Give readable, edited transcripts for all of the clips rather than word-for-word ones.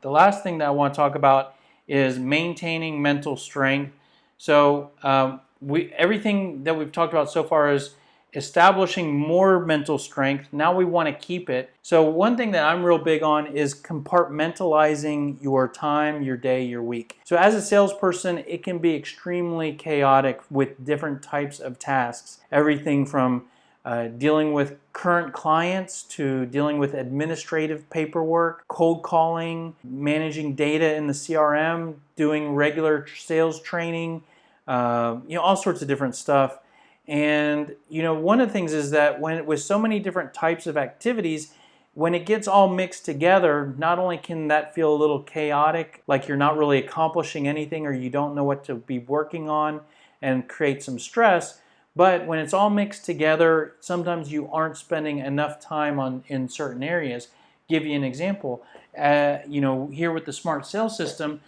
The last thing that I want to talk about is maintaining mental strength. So everything that we've talked about so far is establishing more mental strength. Now we want to keep it. So one thing that I'm real big on is compartmentalizing your time, your day, your week. So as a salesperson, it can be extremely chaotic with different types of tasks. Everything from dealing with current clients to dealing with administrative paperwork, cold calling, managing data in the CRM, doing regular sales training, all sorts of different stuff. And one of the things is that with so many different types of activities, when it gets all mixed together, not only can that feel a little chaotic, like you're not really accomplishing anything or you don't know what to be working on and create some stress, but when it's all mixed together, sometimes you aren't spending enough time in certain areas. Give you an example. Here with the Smart Sales System,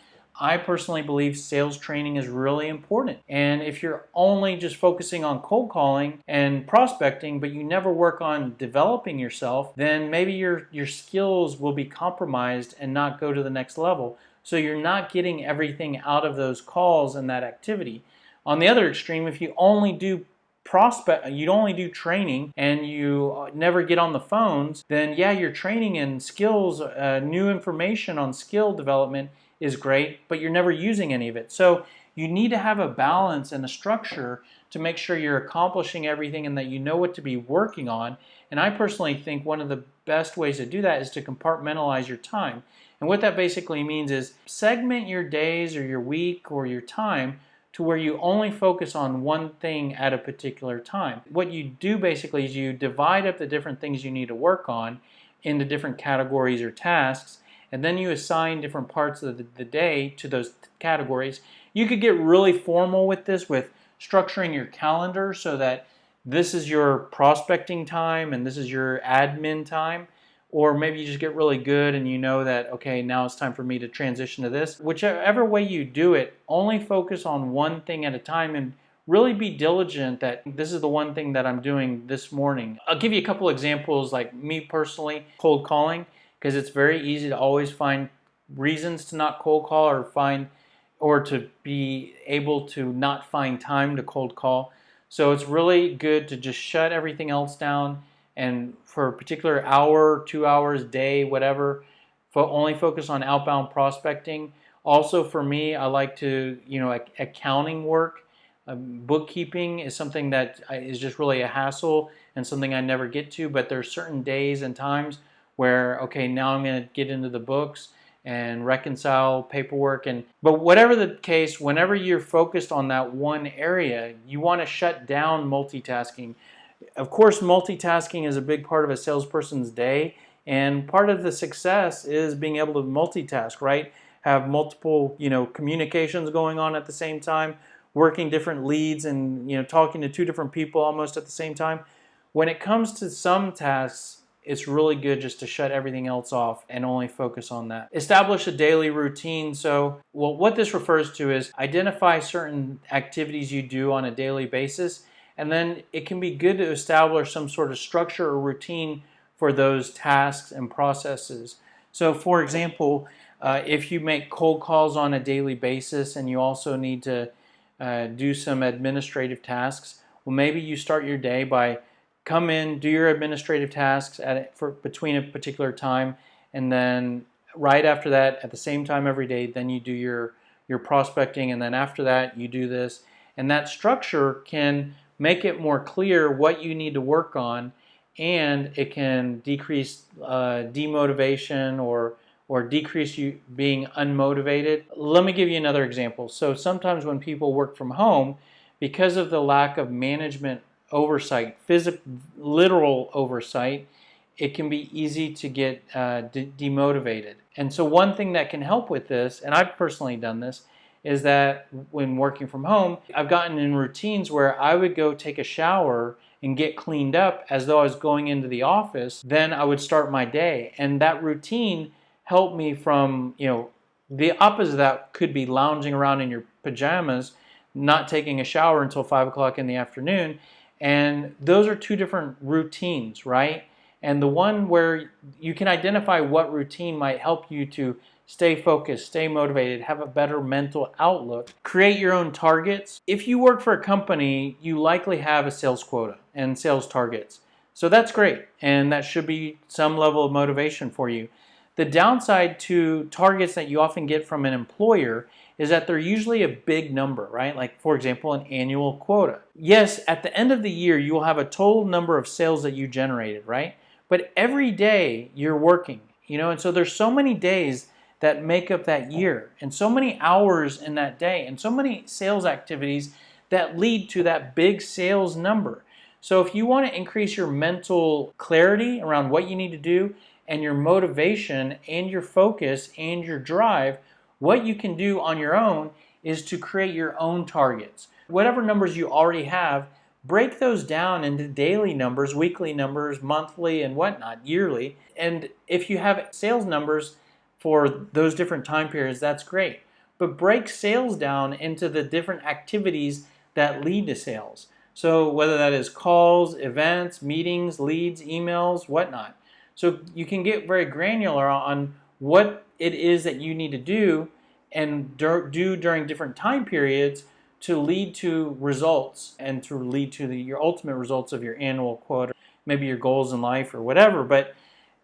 I personally believe sales training is really important. And if you're only just focusing on cold calling and prospecting, but you never work on developing yourself, then maybe your skills will be compromised and not go to the next level. So you're not getting everything out of those calls and that activity. On the other extreme, if you only do you only do training and you never get on the phones, then yeah, your training and skills, new information on skill development is great, but you're never using any of it. So you need to have a balance and a structure to make sure you're accomplishing everything and that you know what to be working on. And I personally think one of the best ways to do that is to compartmentalize your time. And what that basically means is segment your days or your week or your time to where you only focus on one thing at a particular time. What you do basically is you divide up the different things you need to work on into different categories or tasks, and then you assign different parts of the day to those categories. You could get really formal with this, with structuring your calendar so that this is your prospecting time and this is your admin time. Or maybe you just get really good and you know that, okay, now it's time for me to transition to this. Whichever way you do it, only focus on one thing at a time and really be diligent that this is the one thing that I'm doing this morning. I'll give you a couple examples, like me personally, cold calling, because it's very easy to always find reasons to not cold call or to be able to not find time to cold call. So it's really good to just shut everything else down and for a particular hour, 2 hours, day, whatever, only focus on outbound prospecting. Also for me, I like to, accounting work. Bookkeeping is something that is just really a hassle and something I never get to, but there's certain days and times where, okay, now I'm going to get into the books and reconcile paperwork. But whatever the case, whenever you're focused on that one area, you want to shut down multitasking. Of course, multitasking is a big part of a salesperson's day, and part of the success is being able to multitask, right? Have multiple, communications going on at the same time, working different leads and, talking to two different people almost at the same time. When it comes to some tasks, it's really good just to shut everything else off and only focus on that. Establish a daily routine. So, what this refers to is identify certain activities you do on a daily basis, and then it can be good to establish some sort of structure or routine for those tasks and processes. So, for example, if you make cold calls on a daily basis and you also need to do some administrative tasks, well, maybe you start your day by come in, do your administrative tasks between a particular time, and then right after that, at the same time every day, then you do your prospecting, and then after that, you do this. And that structure can make it more clear what you need to work on, and it can decrease demotivation or decrease you being unmotivated. Let me give you another example. So sometimes when people work from home, because of the lack of management oversight, literal oversight, it can be easy to get demotivated. And so one thing that can help with this, and I've personally done this, is that when working from home, I've gotten in routines where I would go take a shower and get cleaned up as though I was going into the office. Then I would start my day. And that routine helped me from, the opposite of that could be lounging around in your pajamas, not taking a shower until 5 o'clock in the afternoon. And those are two different routines, right? And the one where you can identify what routine might help you to stay focused, stay motivated, have a better mental outlook. Create your own targets. If you work for a company, you likely have a sales quota and sales targets. So that's great, and that should be some level of motivation for you. The downside to targets that you often get from an employer is that they're usually a big number, right? Like, for example, an annual quota. Yes, at the end of the year, you will have a total number of sales that you generated, right? But every day you're working, and so there's so many days that make up that year, and so many hours in that day, and so many sales activities that lead to that big sales number. So if you want to increase your mental clarity around what you need to do, and your motivation and your focus and your drive, what you can do on your own is to create your own targets. Whatever numbers you already have, break those down into daily numbers, weekly numbers, monthly, and whatnot, yearly. And if you have sales numbers for those different time periods, that's great. But break sales down into the different activities that lead to sales. So whether that is calls, events, meetings, leads, emails, whatnot. So you can get very granular on what it is that you need to do and do during different time periods to lead to results and to lead to your ultimate results of your annual quota, maybe your goals in life or whatever. But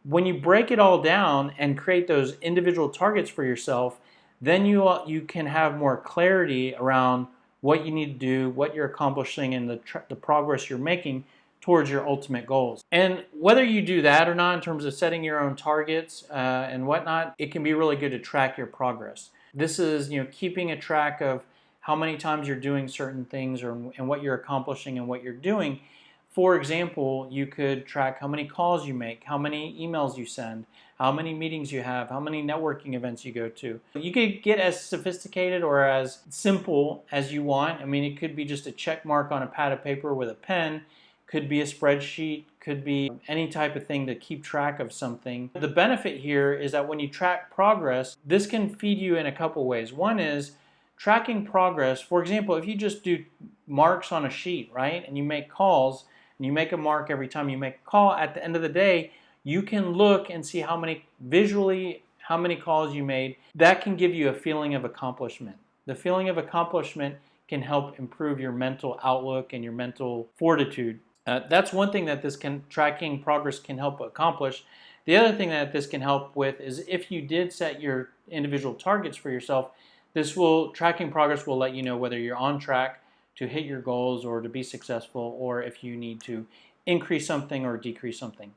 when you break it all down and create those individual targets for yourself, then you can have more clarity around what you need to do, what you're accomplishing, and the progress you're making towards your ultimate goals. And whether you do that or not in terms of setting your own targets and whatnot, it can be really good to track your progress. This is keeping a track of how many times you're doing certain things and what you're accomplishing and what you're doing. For example, you could track how many calls you make, how many emails you send, how many meetings you have, how many networking events you go to. You could get as sophisticated or as simple as you want. I mean, it could be just a check mark on a pad of paper with a pen, could be a spreadsheet, could be any type of thing to keep track of something. The benefit here is that when you track progress, this can feed you in a couple ways. One is tracking progress. For example, if you just do marks on a sheet, right, and you make calls, and you make a mark every time you make a call, at the end of the day, you can look and see how many calls you made. That can give you a feeling of accomplishment. The feeling of accomplishment can help improve your mental outlook and your mental fortitude. That's one thing that tracking progress can help accomplish. The other thing that this can help with is if you did set your individual targets for yourself, tracking progress will let you know whether you're on track to hit your goals or to be successful, or if you need to increase something or decrease something.